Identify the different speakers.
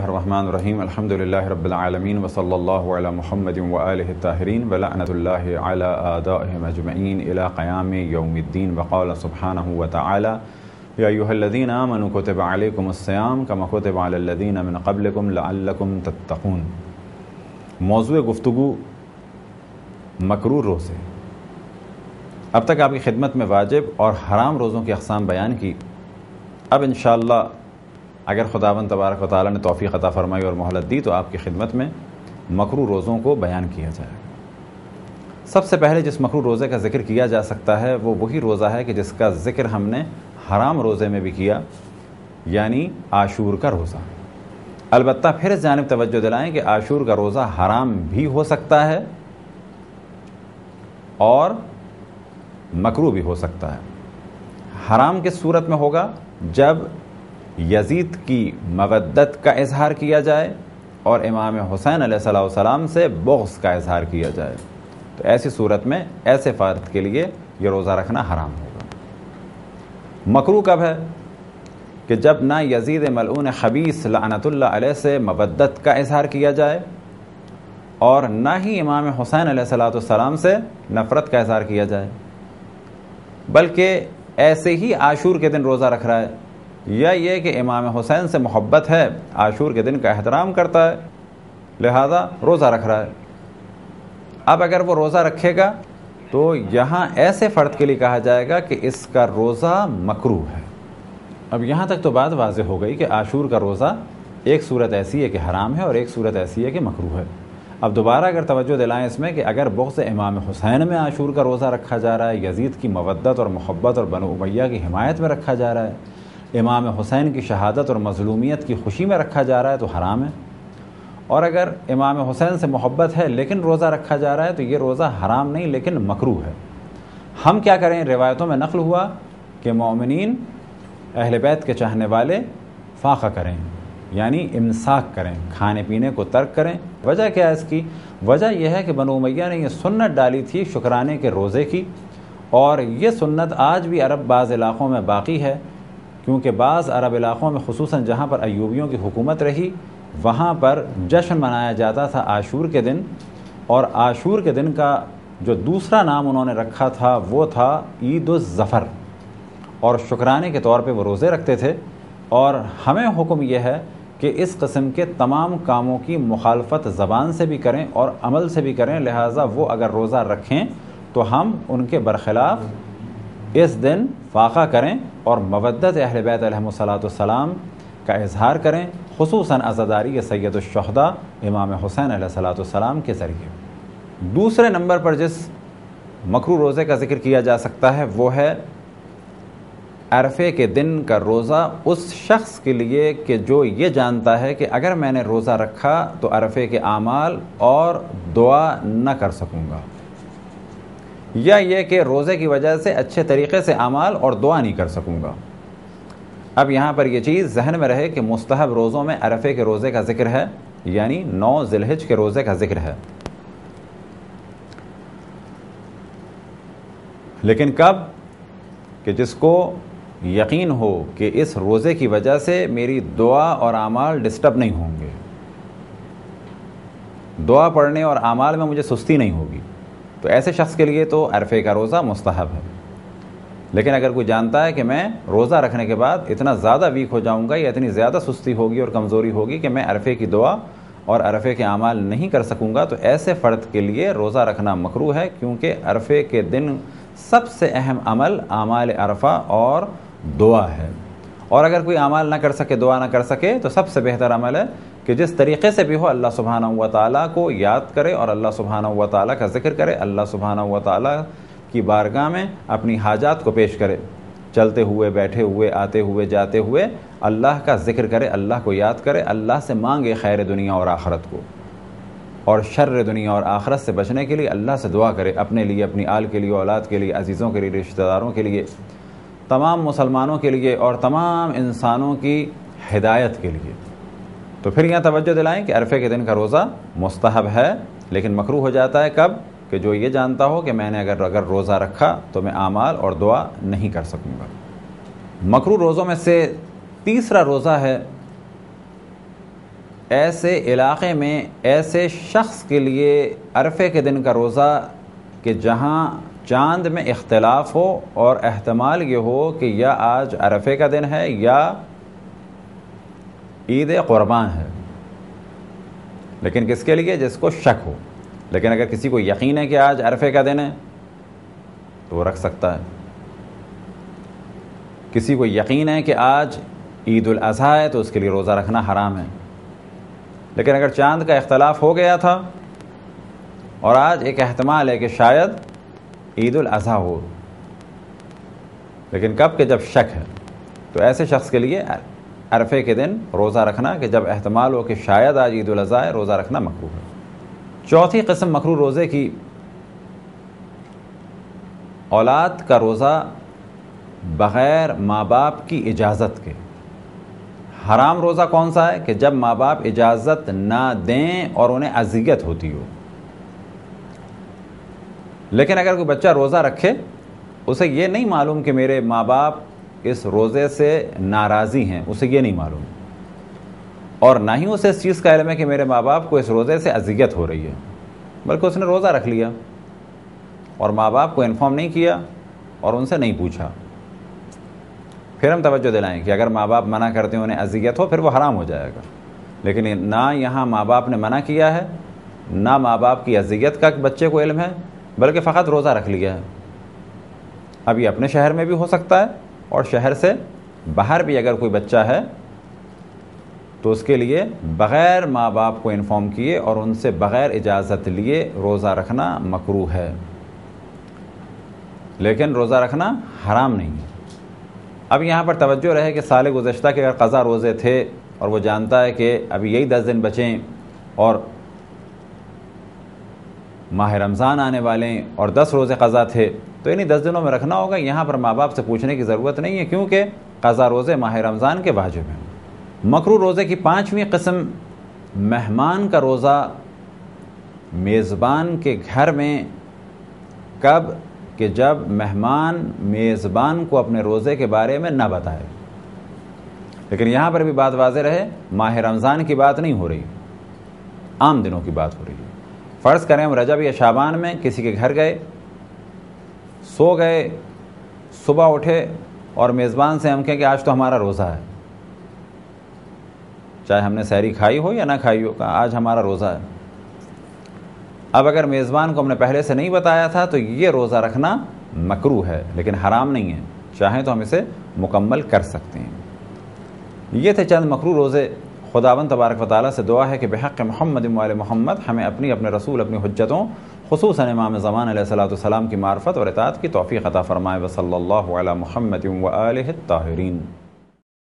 Speaker 1: الرحمن الرحیم الحمد للہ رب العالمین وصلی اللہ علی محمد وآلہ الطاہرین ولعنۃ اللہ علی اعدائہم اجمعین الی قیام یوم الدین وقال سبحانہ وتعالی یا ایھا الذین آمنوا کتب علیکم الصیام کما کتب علی الذین من قبلکم لعلکم تتقون۔ موضوع گفتگو مکروہ روزے۔ اب تک آپ کی خدمت میں واجب اور حرام روزوں کی اقسام بیان کی۔ اب انشاءاللہ اگر خداوند تبارک و تعالیٰ نے توفیق عطا فرمائی اور مہلت دی تو آپ کی خدمت میں مکروہ روزوں کو بیان کیا جائے گا۔ سب سے پہلے جس مکروہ روزے کا ذکر کیا جا سکتا ہے وہ وہی روزہ ہے کہ جس کا ذکر ہم نے حرام روزے میں بھی کیا، یعنی عاشور کا روزہ۔ البتہ پھر اس جانب توجہ دلائیں کہ عاشور کا روزہ حرام بھی ہو سکتا ہے اور مکروہ بھی ہو سکتا ہے۔ حرام کس صورت میں ہوگا؟ جب یزید کی مودت کا اظہار کیا جائے اور امام حسین علیہ السلام سے بغض کا اظہار کیا جائے، تو ایسی صورت میں ایسے فرد کے لیے یہ روزہ رکھنا حرام ہوگا۔ مکروہ کب ہے؟ کہ جب نہ یزید ملعون خبیث لعنت اللہ علیہ سے مودت کا اظہار کیا جائے اور نہ ہی امام حسین علیہ السلام سے نفرت کا اظہار کیا جائے، بلکہ ایسے ہی عاشور کے دن روزہ رکھ رہا ہے، یا یہ کہ امام حسین سے محبت ہے، عاشور کے دن کا احترام کرتا ہے، لہذا روزہ رکھ رہا ہے۔ اب اگر وہ روزہ رکھے گا تو یہاں ایسے فرد کے لیے کہا جائے گا کہ اس کا روزہ مکروہ ہے۔ اب یہاں تک تو بات واضح ہو گئی کہ عاشور کا روزہ ایک صورت ایسی ہے کہ حرام ہے اور ایک صورت ایسی ہے کہ مکروہ ہے۔ اب دوبارہ اگر توجہ دلائیں اس میں کہ اگر بغض امام حسین میں عاشور کا روزہ رکھا جا رہا ہے، یزید کی مودت اور محبت اور بنو امیہ کی حمایت میں رکھا جا رہا ہے، امام حسین کی شہادت اور مظلومیت کی خوشی میں رکھا جا رہا ہے تو حرام ہے، اور اگر امام حسین سے محبت ہے لیکن روزہ رکھا جا رہا ہے تو یہ روزہ حرام نہیں لیکن مکروہ ہے۔ ہم کیا کریں؟ روایتوں میں نقل ہوا کہ مومنین اہل بیت کے چاہنے والے فاقہ کریں، یعنی امساک کریں، کھانے پینے کو ترک کریں۔ وجہ کیا ہے اس کی؟ وجہ یہ ہے کہ بنو امیہ نے یہ سنت ڈالی تھی شکرانے کے روزے کی، اور یہ سنت آج بھی عرب بعض علاقوں میں باقی ہے، کیونکہ بعض عرب علاقوں میں خصوصاً جہاں پر ایوبیوں کی حکومت رہی وہاں پر جشن منایا جاتا تھا عاشور کے دن، اور عاشور کے دن کا جو دوسرا نام انہوں نے رکھا تھا وہ تھا عید الظفر، اور شکرانے کے طور پہ وہ روزے رکھتے تھے۔ اور ہمیں حکم یہ ہے کہ اس قسم کے تمام کاموں کی مخالفت زبان سے بھی کریں اور عمل سے بھی کریں، لہٰذا وہ اگر روزہ رکھیں تو ہم ان کے برخلاف اس دن فاقہ کریں اور مودت اہل بیت علیہم السلام کا اظہار کریں، خصوصاً عزاداری سید الشہداء امام حسین علیہ السلام کے ذریعے۔ دوسرے نمبر پر جس مکروہ روزے کا ذکر کیا جا سکتا ہے وہ ہے عرفے کے دن کا روزہ اس شخص کے لیے کہ جو یہ جانتا ہے کہ اگر میں نے روزہ رکھا تو عرفے کے اعمال اور دعا نہ کر سکوں گا، یا یہ کہ روزے کی وجہ سے اچھے طریقے سے اعمال اور دعا نہیں کر سکوں گا۔ اب یہاں پر یہ چیز ذہن میں رہے کہ مستحب روزوں میں عرفے کے روزے کا ذکر ہے، یعنی 9 ذی الحجہ کے روزے کا ذکر ہے، لیکن کب؟ کہ جس کو یقین ہو کہ اس روزے کی وجہ سے میری دعا اور اعمال ڈسٹرب نہیں ہوں گے، دعا پڑھنے اور اعمال میں مجھے سستی نہیں ہوگی، تو ایسے شخص کے لیے تو عرفے کا روزہ مستحب ہے۔ لیکن اگر کوئی جانتا ہے کہ میں روزہ رکھنے کے بعد اتنا زیادہ ویک ہو جاؤں گا یا اتنی زیادہ سستی ہوگی اور کمزوری ہوگی کہ میں عرفے کی دعا اور عرفے کے اعمال نہیں کر سکوں گا، تو ایسے فرد کے لیے روزہ رکھنا مکروہ ہے، کیونکہ عرفے کے دن سب سے اہم عمل اعمال عرفہ اور دعا ہے، اور اگر کوئی اعمال نہ کر سکے، دعا نہ کر سکے، تو سب سے بہتر عمل ہے کہ جس طریقے سے بھی ہو اللہ سبحانہ و تعالیٰ کو یاد کرے اور اللہ سبحانہ و تعالیٰ کا ذکر کرے، اللہ سبحانہ و تعالیٰ کی بارگاہ میں اپنی حاجات کو پیش کرے، چلتے ہوئے، بیٹھے ہوئے، آتے ہوئے، جاتے ہوئے اللہ کا ذکر کرے، اللہ کو یاد کرے، اللہ سے مانگے خیر دنیا اور آخرت کو، اور شر دنیا اور آخرت سے بچنے کے لیے اللہ سے دعا کرے، اپنے لیے، اپنی آل کے لیے، اولاد کے لیے، عزیزوں کے لیے، رشتہ داروں کے لیے، تمام مسلمانوں کے لیے اور تمام انسانوں کی ہدایت کے لیے۔ تو پھر یہاں توجہ دلائیں کہ عرفے کے دن کا روزہ مستحب ہے، لیکن مکروہ ہو جاتا ہے کب؟ کہ جو یہ جانتا ہو کہ میں نے اگر روزہ رکھا تو میں اعمال اور دعا نہیں کر سکوں گا۔ مکروہ روزوں میں سے تیسرا روزہ ہے ایسے علاقے میں ایسے شخص کے لیے عرفے کے دن کا روزہ کہ جہاں چاند میں اختلاف ہو اور احتمال یہ ہو کہ یا آج عرفے کا دن ہے یا عید قربان ہے، لیکن کس کے لیے؟ جس کو شک ہو۔ لیکن اگر کسی کو یقین ہے کہ آج عرفے کا دن ہے تو وہ رکھ سکتا ہے۔ کسی کو یقین ہے کہ آج عید الاضحیٰ ہے تو اس کے لیے روزہ رکھنا حرام ہے۔ لیکن اگر چاند کا اختلاف ہو گیا تھا اور آج ایک احتمال ہے کہ شاید عید الاضحیٰ ہو، لیکن کب؟ کہ جب شک ہے، تو ایسے شخص کے لیے عرفے کے دن روزہ رکھنا کہ جب احتمال ہو کہ شاید آج عید الاضحیٰ ہے، روزہ رکھنا مکروہ ہے۔ چوتھی قسم مکروہ روزے کی، اولاد کا روزہ بغیر ماں باپ کی اجازت کے۔ حرام روزہ کون سا ہے؟ کہ جب ماں باپ اجازت نہ دیں اور انہیں اذیت ہوتی ہو۔ لیکن اگر کوئی بچہ روزہ رکھے، اسے یہ نہیں معلوم کہ میرے ماں باپ اس روزے سے ناراضی ہیں، اسے یہ نہیں معلوم، اور نہ ہی اسے اس چیز کا علم ہے کہ میرے ماں باپ کو اس روزے سے اذیت ہو رہی ہے، بلکہ اس نے روزہ رکھ لیا اور ماں باپ کو انفارم نہیں کیا اور ان سے نہیں پوچھا، پھر ہم توجہ دلائیں کہ اگر ماں باپ منع کرتے ہیں انہیں اذیت ہو، پھر وہ حرام ہو جائے گا۔ لیکن نہ یہاں ماں باپ نے منع کیا ہے، نہ ماں باپ کی اذیت کا بچے کو علم ہے، بلکہ فقط روزہ رکھ لیا ہے۔ اب یہ اپنے شہر میں بھی ہو سکتا ہے اور شہر سے باہر بھی اگر کوئی بچہ ہے تو اس کے لیے بغیر ماں باپ کو انفارم کیے اور ان سے بغیر اجازت لیے روزہ رکھنا مکروہ ہے، لیکن روزہ رکھنا حرام نہیں ہے۔ اب یہاں پر توجہ رہے کہ سال گزشتہ کے اگر قضا روزے تھے اور وہ جانتا ہے کہ ابھی یہی 10 دن بچیں اور ماہ رمضان آنے والے ہیں اور 10 روزے قضا تھے تو انہیں 10 دنوں میں رکھنا ہوگا، یہاں پر ماں باپ سے پوچھنے کی ضرورت نہیں ہے، کیونکہ قضا روزے ماہ رمضان کے واجب ہیں۔ مکروہ روزے کی 5ویں قسم مہمان کا روزہ میزبان کے گھر میں۔ کب؟ کہ جب مہمان میزبان کو اپنے روزے کے بارے میں نہ بتائے۔ لیکن یہاں پر بھی بات واضح رہے، ماہ رمضان کی بات نہیں ہو رہی، عام دنوں کی بات ہو رہی ہے۔ فرض کریں ہم رجب یا شعبان میں کسی کے گھر گئے، سو گئے، صبح اٹھے اور میزبان سے ہم کہیں کہ آج تو ہمارا روزہ ہے، چاہے ہم نے سحری کھائی ہو یا نہ کھائی ہو، کہا آج ہمارا روزہ ہے۔ اب اگر میزبان کو ہم نے پہلے سے نہیں بتایا تھا تو یہ روزہ رکھنا مکروہ ہے، لیکن حرام نہیں ہے، چاہیں تو ہم اسے مکمل کر سکتے ہیں۔ یہ تھے چند مکروہ روزے۔ خداوند تبارک و تعالیٰ سے دعا ہے کہ بحق محمد و آل محمد ہمیں اپنے رسول، اپنی حجتوں، خصوصاً امام زمان علیہ السلام کی معرفت اور اطاعت کی توفیق عطا فرمائے۔ وصلی اللہ علی محمد و آلہ الطاہرین۔